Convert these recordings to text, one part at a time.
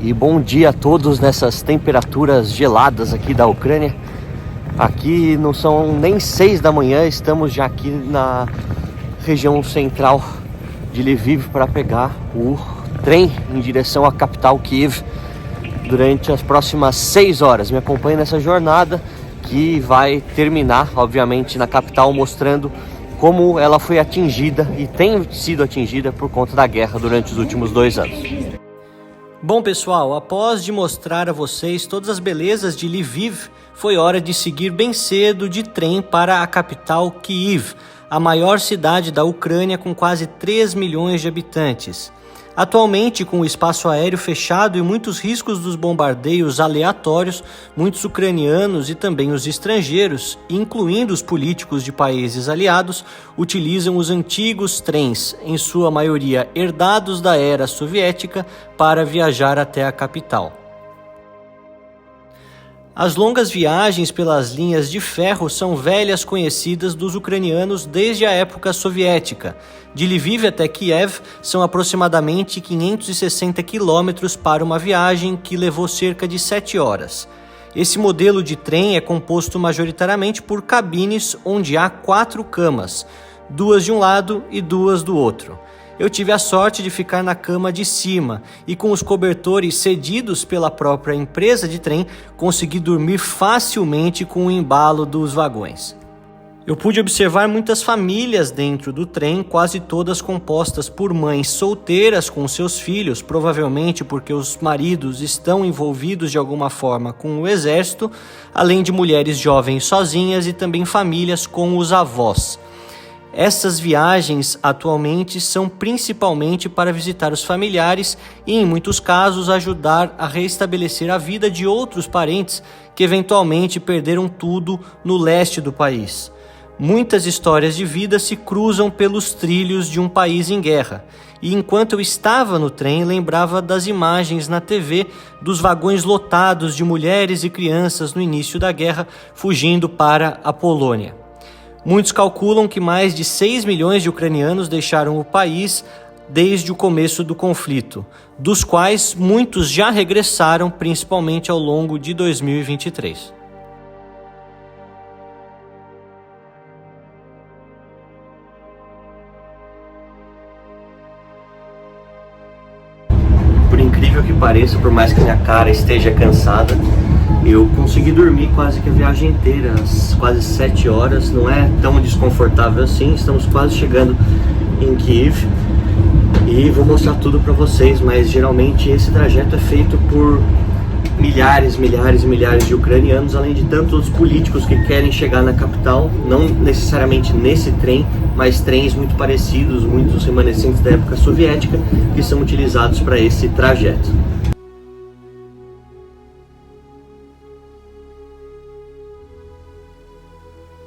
e bom dia a todos nessas temperaturas geladas aqui da Ucrânia. Aqui não são nem 6 da manhã, estamos já aqui na região central de Lviv para pegar o trem em direção à capital Kiev durante as próximas 6 horas. Me acompanhe nessa jornada que vai terminar, obviamente, na capital, mostrando como ela foi atingida e tem sido atingida por conta da guerra durante os últimos 2 anos. Bom pessoal, após de mostrar a vocês todas as belezas de Lviv, foi hora de seguir bem cedo de trem para a capital Kiev, a maior cidade da Ucrânia com quase 3 milhões de habitantes. Atualmente, com o espaço aéreo fechado e muitos riscos dos bombardeios aleatórios, muitos ucranianos e também os estrangeiros, incluindo os políticos de países aliados, utilizam os antigos trens, em sua maioria herdados da era soviética, para viajar até a capital. As longas viagens pelas linhas de ferro são velhas conhecidas dos ucranianos desde a época soviética. De Lviv até Kiev são aproximadamente 560 quilômetros para uma viagem que levou cerca de 7 horas. Esse modelo de trem é composto majoritariamente por cabines onde há 4 camas, 2 de um lado e 2 do outro. Eu tive a sorte de ficar na cama de cima e, com os cobertores cedidos pela própria empresa de trem, consegui dormir facilmente com o embalo dos vagões. Eu pude observar muitas famílias dentro do trem, quase todas compostas por mães solteiras com seus filhos, provavelmente porque os maridos estão envolvidos de alguma forma com o exército, além de mulheres jovens sozinhas e também famílias com os avós. Essas viagens atualmente são principalmente para visitar os familiares e, em muitos casos, ajudar a restabelecer a vida de outros parentes que eventualmente perderam tudo no leste do país. Muitas histórias de vida se cruzam pelos trilhos de um país em guerra. E enquanto eu estava no trem, lembrava das imagens na TV dos vagões lotados de mulheres e crianças no início da guerra fugindo para a Polônia. Muitos calculam que mais de 6 milhões de ucranianos deixaram o país desde o começo do conflito, dos quais muitos já regressaram, principalmente ao longo de 2023. Por incrível que pareça, por mais que minha cara esteja cansada, eu consegui dormir quase que a viagem inteira, quase 7 horas, não é tão desconfortável assim. Estamos quase chegando em Kiev e vou mostrar tudo para vocês, mas geralmente esse trajeto é feito por milhares de ucranianos, além de tantos políticos que querem chegar na capital, não necessariamente nesse trem, mas trens muito parecidos, muitos remanescentes da época soviética, que são utilizados para esse trajeto.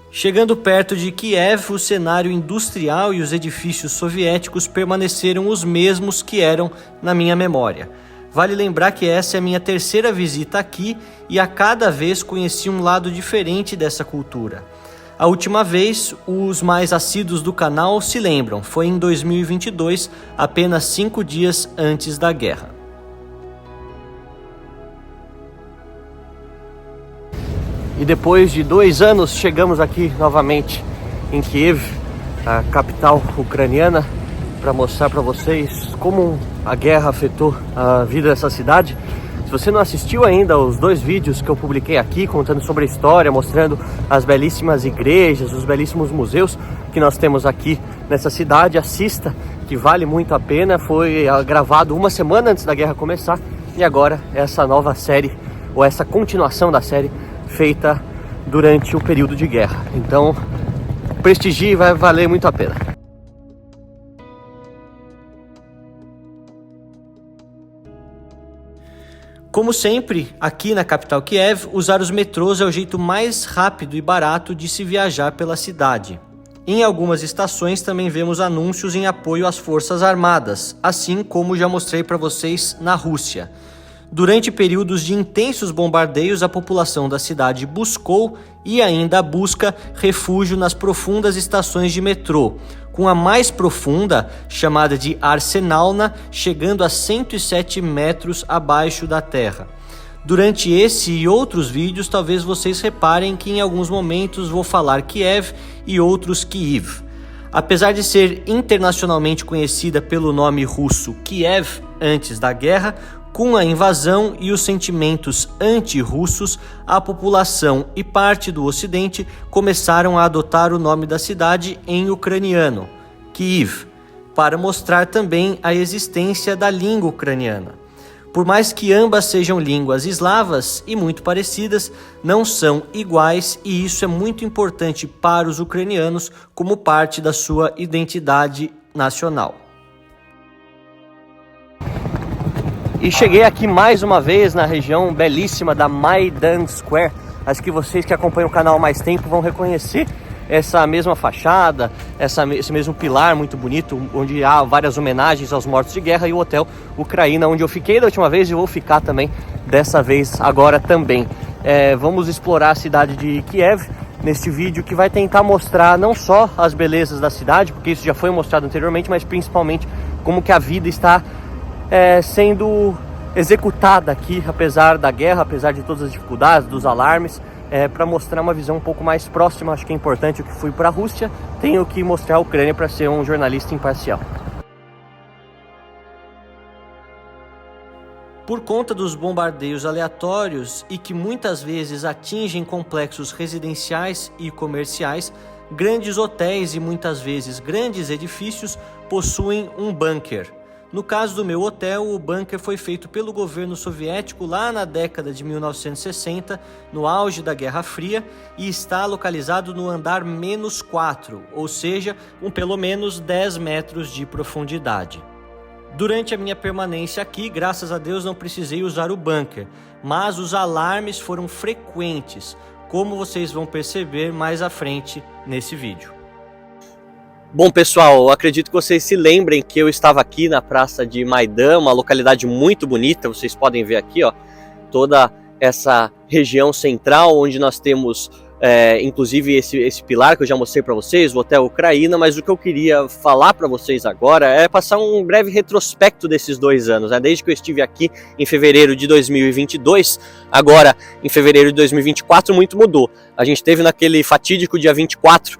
Chegando perto de Kiev, o cenário industrial e os edifícios soviéticos permaneceram os mesmos que eram na minha memória. Vale lembrar que essa é a minha terceira visita aqui e a cada vez conheci um lado diferente dessa cultura. A última vez, os mais assíduos do canal se lembram, foi em 2022, apenas 5 dias antes da guerra. E depois de 2 anos, chegamos aqui novamente em Kiev, a capital ucraniana, para mostrar para vocês como a guerra afetou a vida dessa cidade. Se você não assistiu ainda os 2 vídeos que eu publiquei aqui, contando sobre a história, mostrando as belíssimas igrejas, os belíssimos museus que nós temos aqui nessa cidade, assista, que vale muito a pena. Foi gravado 1 semana antes da guerra começar e agora essa nova série, ou essa continuação da série, feita durante o período de guerra. Então, prestigie, vai valer muito a pena. Como sempre, aqui na capital Kiev, usar os metrôs é o jeito mais rápido e barato de se viajar pela cidade. Em algumas estações também vemos anúncios em apoio às Forças Armadas, assim como já mostrei para vocês na Rússia. Durante períodos de intensos bombardeios, a população da cidade buscou e ainda busca refúgio nas profundas estações de metrô, com a mais profunda, chamada de Arsenalna, chegando a 107 metros abaixo da terra. Durante esse e outros vídeos, talvez vocês reparem que em alguns momentos vou falar Kiev e outros Kyiv. Apesar de ser internacionalmente conhecida pelo nome russo Kiev antes da guerra, com a invasão e os sentimentos anti-russos, a população e parte do Ocidente começaram a adotar o nome da cidade em ucraniano, Kyiv, para mostrar também a existência da língua ucraniana. Por mais que ambas sejam línguas eslavas e muito parecidas, não são iguais, e isso é muito importante para os ucranianos como parte da sua identidade nacional. E cheguei aqui mais uma vez na região belíssima da Maidan Square. Acho que vocês que acompanham o canal há mais tempo vão reconhecer essa mesma fachada, esse mesmo pilar muito bonito, onde há várias homenagens aos mortos de guerra, e o Hotel Ucraína, onde eu fiquei da última vez e vou ficar também dessa vez agora também. Vamos explorar a cidade de Kiev neste vídeo, que vai tentar mostrar não só as belezas da cidade, porque isso já foi mostrado anteriormente, mas principalmente como que a vida está sendo executada aqui, apesar da guerra, apesar de todas as dificuldades, dos alarmes. Para mostrar uma visão um pouco mais próxima. Acho que é importante. Eu que fui para a Rússia, tenho que mostrar a Ucrânia para ser um jornalista imparcial. Por conta dos bombardeios aleatórios e que muitas vezes atingem complexos residenciais e comerciais, grandes hotéis e muitas vezes grandes edifícios possuem um bunker. No caso do meu hotel, o bunker foi feito pelo governo soviético lá na década de 1960, no auge da Guerra Fria, e está localizado no andar -4, ou seja, com pelo menos 10 metros de profundidade. Durante a minha permanência aqui, graças a Deus, não precisei usar o bunker, mas os alarmes foram frequentes, como vocês vão perceber mais à frente nesse vídeo. Bom, pessoal, eu acredito que vocês se lembrem que eu estava aqui na Praça de Maidan, uma localidade muito bonita. Vocês podem ver aqui, ó, toda essa região central, onde nós temos inclusive esse pilar que eu já mostrei para vocês, o Hotel Ucraína. Mas o que eu queria falar para vocês agora é passar um breve retrospecto desses 2 anos, né? Desde que eu estive aqui em fevereiro de 2022, agora em fevereiro de 2024, muito mudou. A gente teve naquele fatídico dia 24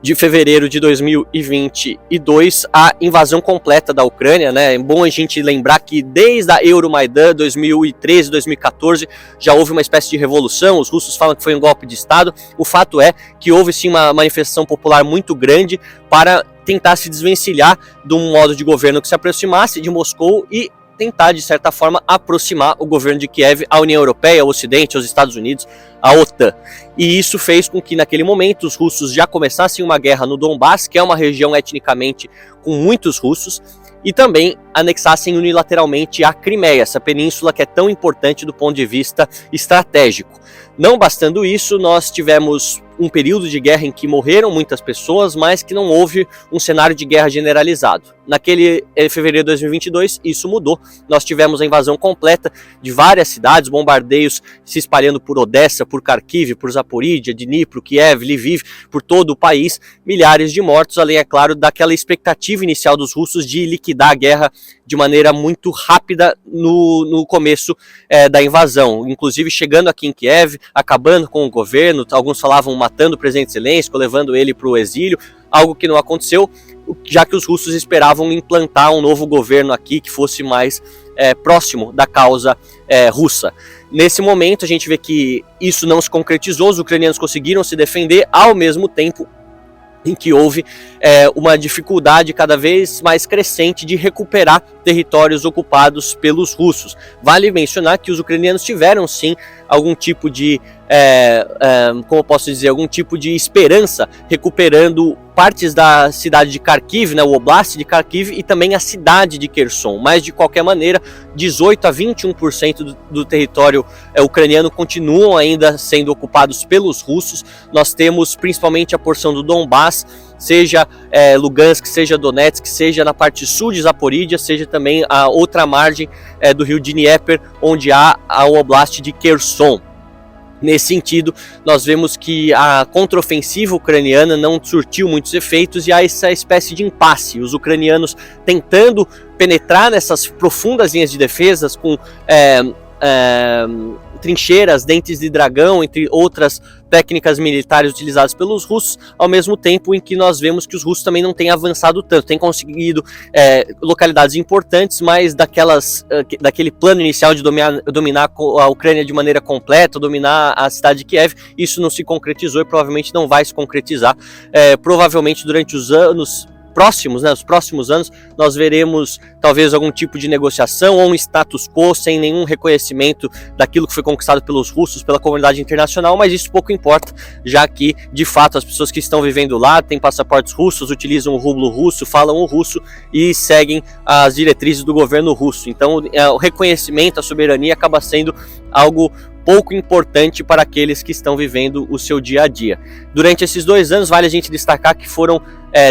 de fevereiro de 2022 a invasão completa da Ucrânia, né? É bom a gente lembrar que desde a Euromaidan 2013, 2014 já houve uma espécie de revolução. Os russos falam que foi um golpe de Estado. O fato é que houve sim uma manifestação popular muito grande para tentar se desvencilhar de um modo de governo que se aproximasse de Moscou e tentar, de certa forma, aproximar o governo de Kiev à União Europeia, ao Ocidente, aos Estados Unidos, à OTAN. E isso fez com que, naquele momento, os russos já começassem uma guerra no Donbass, que é uma região etnicamente com muitos russos, e também anexassem unilateralmente a Crimeia, essa península que é tão importante do ponto de vista estratégico. Não bastando isso, nós tivemos um período de guerra em que morreram muitas pessoas, mas que não houve um cenário de guerra generalizado. Naquele fevereiro de 2022, isso mudou. Nós tivemos a invasão completa de várias cidades, bombardeios se espalhando por Odessa, por Kharkiv, por Zaporídia, Dnipro, Kiev, Lviv, por todo o país. Milhares de mortos, além, é claro, daquela expectativa inicial dos russos de liquidar a guerra de maneira muito rápida no começo da invasão. Inclusive chegando aqui em Kiev, acabando com o governo. Alguns falavam matando o presidente Zelensky, levando ele para o exílio, algo que não aconteceu, já que os russos esperavam implantar um novo governo aqui que fosse mais próximo da causa russa. Nesse momento a gente vê que isso não se concretizou, os ucranianos conseguiram se defender, ao mesmo tempo em que houve uma dificuldade cada vez mais crescente de recuperar territórios ocupados pelos russos. Vale mencionar que os ucranianos tiveram sim algum tipo de, como eu posso dizer, algum tipo de esperança recuperando partes da cidade de Kharkiv, né, o Oblast de Kharkiv, e também a cidade de Kherson. Mas, de qualquer maneira, 18 a 21% do território ucraniano continuam ainda sendo ocupados pelos russos. Nós temos principalmente a porção do Donbass, seja Lugansk, seja Donetsk, seja na parte sul de Zaporídia, seja também a outra margem do rio Dnieper, onde há a Oblast de Kherson. Nesse sentido, nós vemos que a contraofensiva ucraniana não surtiu muitos efeitos e há essa espécie de impasse. Os ucranianos tentando penetrar nessas profundas linhas de defesas com trincheiras, dentes de dragão, entre outras técnicas militares utilizadas pelos russos, ao mesmo tempo em que nós vemos que os russos também não têm avançado tanto, têm conseguido localidades importantes, mas daquele plano inicial de dominar a Ucrânia de maneira completa, dominar a cidade de Kiev, isso não se concretizou e provavelmente não vai se concretizar. Provavelmente durante os anos próximos, né, os próximos anos, nós veremos talvez algum tipo de negociação ou um status quo sem nenhum reconhecimento daquilo que foi conquistado pelos russos, pela comunidade internacional, mas isso pouco importa, já que, de fato, as pessoas que estão vivendo lá têm passaportes russos, utilizam o rublo russo, falam o russo e seguem as diretrizes do governo russo. Então, o reconhecimento, a soberania acaba sendo algo pouco importante para aqueles que estão vivendo o seu dia a dia. Durante esses 2 anos, vale a gente destacar que foram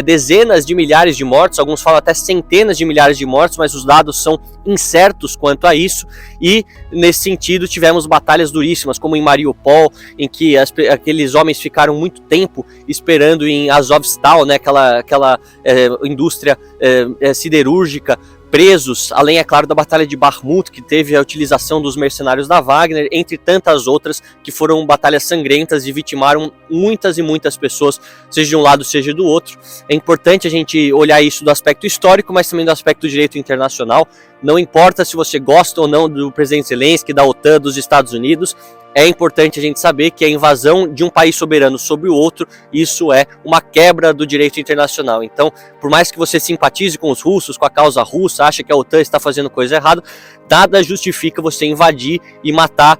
dezenas de milhares de mortos, alguns falam até centenas de milhares de mortos, mas os dados são incertos quanto a isso, e nesse sentido tivemos batalhas duríssimas, como em Mariupol, em que aqueles homens ficaram muito tempo esperando em Azovstal, né, aquela indústria siderúrgica, presos, além, é claro, da Batalha de Bakhmut, que teve a utilização dos mercenários da Wagner, entre tantas outras que foram batalhas sangrentas e vitimaram muitas e muitas pessoas, seja de um lado, seja do outro. É importante a gente olhar isso do aspecto histórico, mas também do aspecto do direito internacional. Não importa se você gosta ou não do presidente Zelensky, da OTAN, dos Estados Unidos, é importante a gente saber que a invasão de um país soberano sobre o outro, isso é uma quebra do direito internacional. Então, por mais que você simpatize com os russos, com a causa russa, acha que a OTAN está fazendo coisa errada, nada justifica você invadir e matar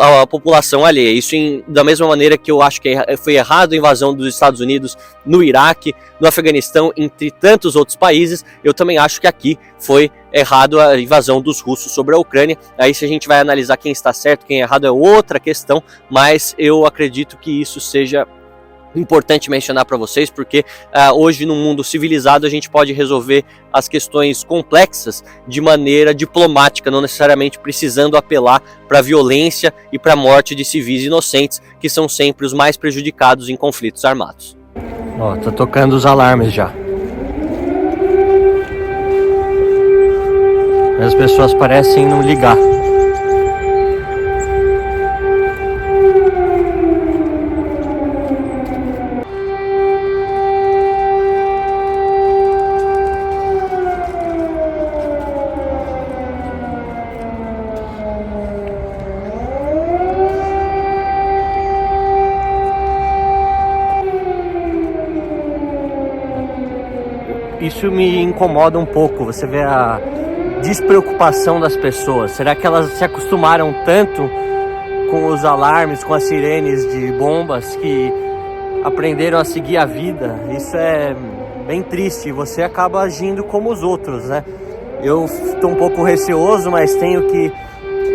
a população alheia. Isso da mesma maneira que eu acho que foi errado a invasão dos Estados Unidos no Iraque, no Afeganistão, entre tantos outros países, eu também acho que aqui foi errado a invasão dos russos sobre a Ucrânia. Aí, se a gente vai analisar quem está certo, quem é errado, é outra questão, mas eu acredito que isso seja importante mencionar para vocês, porque hoje, num mundo civilizado, a gente pode resolver as questões complexas de maneira diplomática, não necessariamente precisando apelar para a violência e para a morte de civis inocentes, que são sempre os mais prejudicados em conflitos armados. Ó, tá tocando os alarmes já. As pessoas parecem não ligar. Isso me incomoda um pouco, você vê a despreocupação das pessoas. Será que elas se acostumaram tanto com os alarmes, com as sirenes de bombas, que aprenderam a seguir a vida? Isso é bem triste, você acaba agindo como os outros, né? Eu estou um pouco receoso, mas tenho que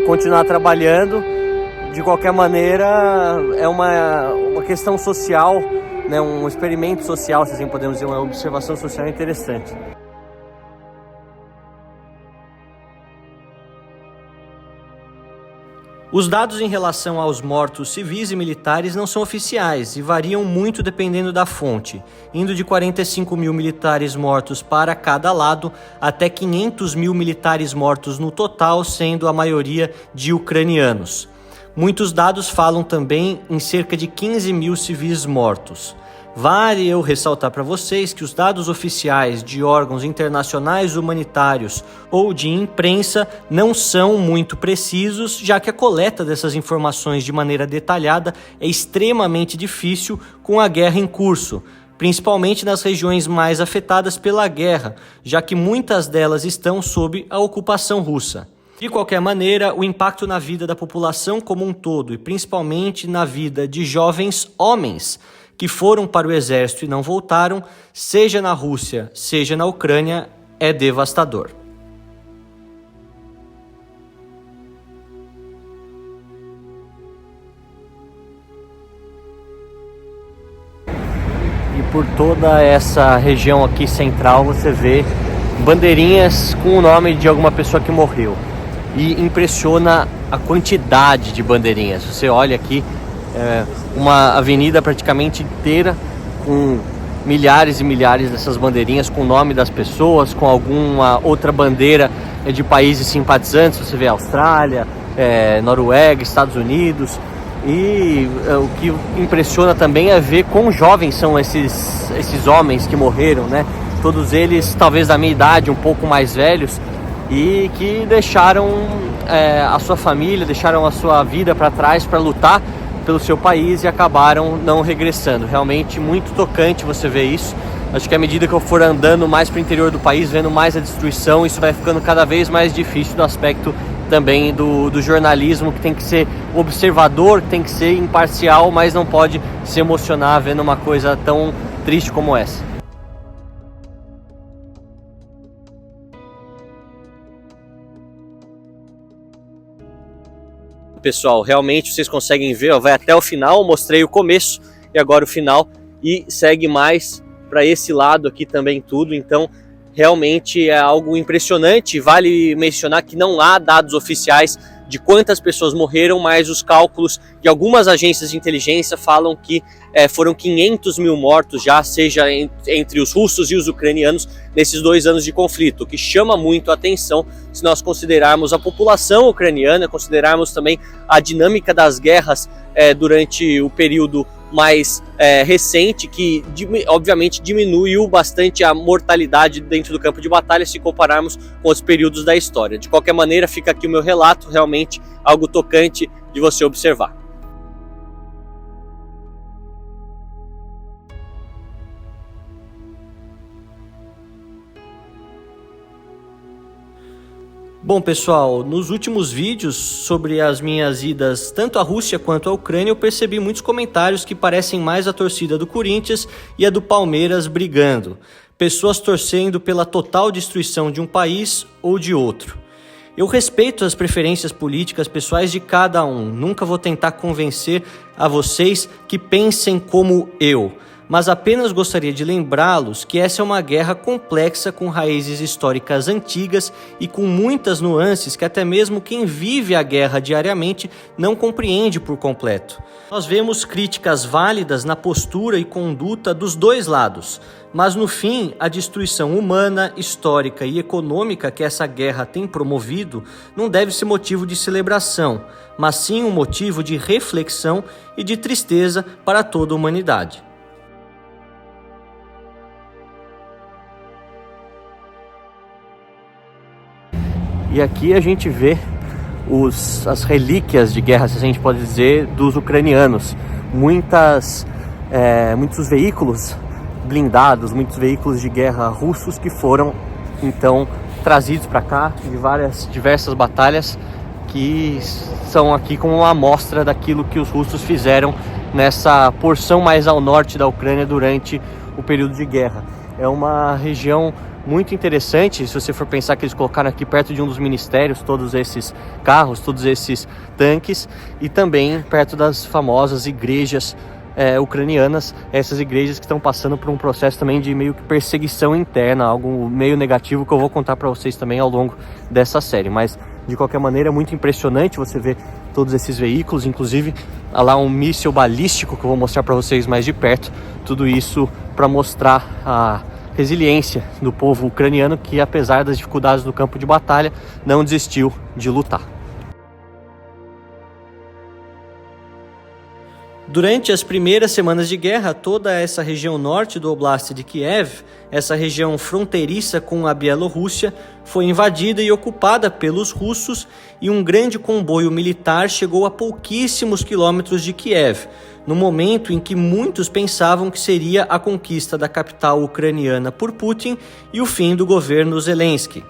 continuar trabalhando. De qualquer maneira, é uma questão social, né? Um experimento social, se assim podemos dizer, uma observação social interessante. Os dados em relação aos mortos civis e militares não são oficiais e variam muito dependendo da fonte, indo de 45 mil militares mortos para cada lado até 500 mil militares mortos no total, sendo a maioria de ucranianos. Muitos dados falam também em cerca de 15 mil civis mortos. Vale eu ressaltar para vocês que os dados oficiais de órgãos internacionais humanitários ou de imprensa não são muito precisos, já que a coleta dessas informações de maneira detalhada é extremamente difícil com a guerra em curso, principalmente nas regiões mais afetadas pela guerra, já que muitas delas estão sob a ocupação russa. De qualquer maneira, o impacto na vida da população como um todo, e principalmente na vida de jovens homens, que foram para o exército e não voltaram, seja na Rússia, seja na Ucrânia, é devastador. E por toda essa região aqui central você vê bandeirinhas com o nome de alguma pessoa que morreu. E impressiona a quantidade de bandeirinhas. Você olha aqui, uma avenida praticamente inteira com milhares e milhares dessas bandeirinhas com o nome das pessoas, com alguma outra bandeira de países simpatizantes. Você vê Austrália, Noruega, Estados Unidos. E o que impressiona também é ver quão jovens são esses homens que morreram, né? Todos eles talvez da minha idade, um pouco mais velhos, e que deixaram a sua família, deixaram a sua vida para trás para lutar pelo seu país e acabaram não regressando. Realmente muito tocante você ver isso. Acho que à medida que eu for andando mais para o interior do país, vendo mais a destruição, isso vai ficando cada vez mais difícil do aspecto também do jornalismo, que tem que ser observador, tem que ser imparcial, mas não pode se emocionar vendo uma coisa tão triste como essa. Pessoal, realmente vocês conseguem ver, ó, vai até o final, mostrei o começo e agora o final, e segue mais para esse lado aqui também tudo. Então realmente é algo impressionante. Vale mencionar que não há dados oficiais de quantas pessoas morreram, mas os cálculos de algumas agências de inteligência falam que foram 500 mil mortos já, seja entre os russos e os ucranianos nesses 2 anos de conflito, o que chama muito a atenção se nós considerarmos a população ucraniana, considerarmos também a dinâmica das guerras durante o período mais recente, que obviamente diminuiu bastante a mortalidade dentro do campo de batalha se compararmos com os períodos da história. De qualquer maneira, fica aqui o meu relato, realmente algo tocante de você observar. Bom, pessoal, nos últimos vídeos sobre as minhas idas tanto à Rússia quanto à Ucrânia, eu percebi muitos comentários que parecem mais a torcida do Corinthians e a do Palmeiras brigando. Pessoas torcendo pela total destruição de um país ou de outro. Eu respeito as preferências políticas pessoais de cada um. Nunca vou tentar convencer a vocês que pensem como eu. Mas apenas gostaria de lembrá-los que essa é uma guerra complexa com raízes históricas antigas e com muitas nuances que até mesmo quem vive a guerra diariamente não compreende por completo. Nós vemos críticas válidas na postura e conduta dos dois lados, mas no fim a destruição humana, histórica e econômica que essa guerra tem promovido não deve ser motivo de celebração, mas sim um motivo de reflexão e de tristeza para toda a humanidade. E aqui a gente vê as relíquias de guerra, se a gente pode dizer, dos ucranianos. Muitos veículos blindados, muitos veículos de guerra russos que foram então trazidos para cá de diversas batalhas, que são aqui como uma amostra daquilo que os russos fizeram nessa porção mais ao norte da Ucrânia durante o período de guerra. É uma região muito interessante, se você for pensar que eles colocaram aqui perto de um dos ministérios todos esses carros, todos esses tanques, e também perto das famosas igrejas ucranianas, essas igrejas que estão passando por um processo também de meio que perseguição interna, algo meio negativo que eu vou contar para vocês também ao longo dessa série. Mas de qualquer maneira é muito impressionante você ver todos esses veículos, inclusive há lá um míssil balístico que eu vou mostrar para vocês mais de perto. Tudo isso para mostrar a resiliência do povo ucraniano, que apesar das dificuldades do campo de batalha, não desistiu de lutar. Durante as primeiras semanas de guerra, toda essa região norte do Oblast de Kiev, essa região fronteiriça com a Bielorrússia, foi invadida e ocupada pelos russos, e um grande comboio militar chegou a pouquíssimos quilômetros de Kiev, no momento em que muitos pensavam que seria a conquista da capital ucraniana por Putin e o fim do governo Zelensky.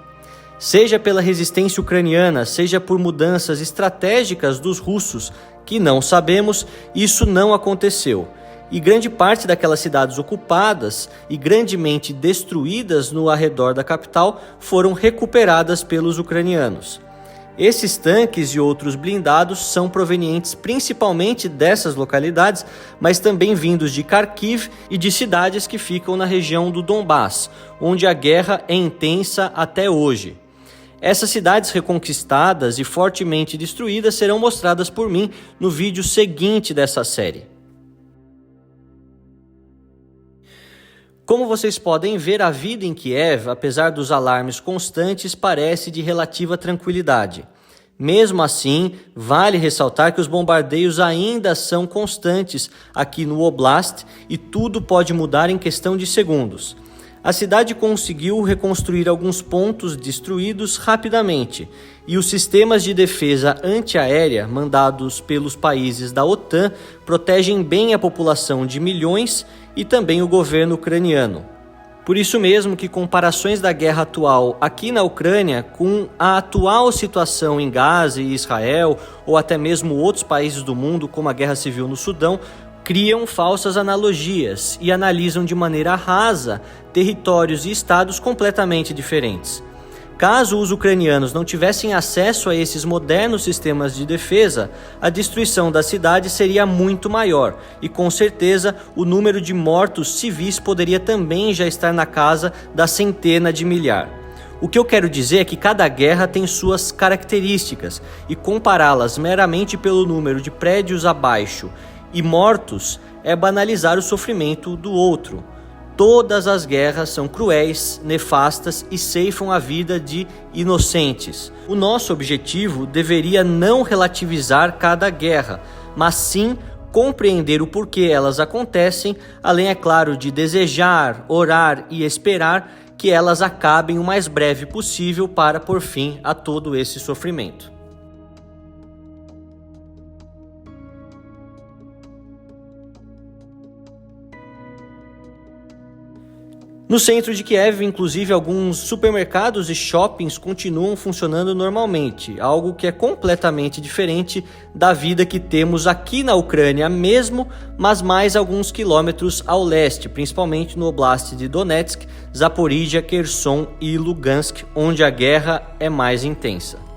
Seja pela resistência ucraniana, seja por mudanças estratégicas dos russos, que não sabemos, isso não aconteceu. e grande parte daquelas cidades ocupadas e grandemente destruídas no arredor da capital foram recuperadas pelos ucranianos. Esses tanques e outros blindados são provenientes principalmente dessas localidades, mas também vindos de Kharkiv e de cidades que ficam na região do Donbass, onde a guerra é intensa até hoje. Essas cidades reconquistadas e fortemente destruídas serão mostradas por mim no vídeo seguinte dessa série. Como vocês podem ver, a vida em Kiev, apesar dos alarmes constantes, parece de relativa tranquilidade. Mesmo assim, vale ressaltar que os bombardeios ainda são constantes aqui no Oblast e tudo pode mudar em questão de segundos. A cidade conseguiu reconstruir alguns pontos destruídos rapidamente e os sistemas de defesa antiaérea mandados pelos países da OTAN protegem bem a população de milhões e também o governo ucraniano. Por isso mesmo que comparações da guerra atual aqui na Ucrânia com a atual situação em Gaza e Israel, ou até mesmo outros países do mundo, como a guerra civil no Sudão, criam falsas analogias e analisam de maneira rasa territórios e estados completamente diferentes. Caso os ucranianos não tivessem acesso a esses modernos sistemas de defesa, a destruição da cidade seria muito maior e, com certeza, o número de mortos civis poderia também já estar na casa da centena de milhar. O que eu quero dizer é que cada guerra tem suas características e compará-las meramente pelo número de prédios abaixo e mortos é banalizar o sofrimento do outro. Todas as guerras são cruéis, nefastas e ceifam a vida de inocentes. O nosso objetivo deveria não relativizar cada guerra, mas sim compreender o porquê elas acontecem, além, é claro, de desejar, orar e esperar que elas acabem o mais breve possível para pôr fim a todo esse sofrimento. No centro de Kiev, inclusive, alguns supermercados e shoppings continuam funcionando normalmente, algo que é completamente diferente da vida que temos aqui na Ucrânia mesmo, mas mais alguns quilômetros ao leste, principalmente no Oblast de Donetsk, Zaporizhia, Kherson e Lugansk, onde a guerra é mais intensa.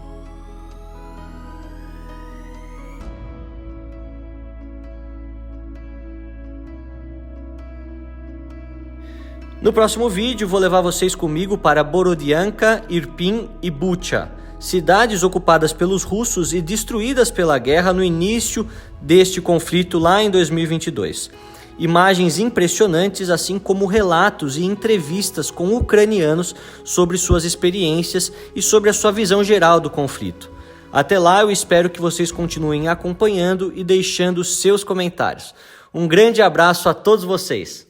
No próximo vídeo vou levar vocês comigo para Borodianka, Irpin e Bucha, cidades ocupadas pelos russos e destruídas pela guerra no início deste conflito lá em 2022. Imagens impressionantes, assim como relatos e entrevistas com ucranianos sobre suas experiências e sobre a sua visão geral do conflito. Até lá, eu espero que vocês continuem acompanhando e deixando seus comentários. Um grande abraço a todos vocês!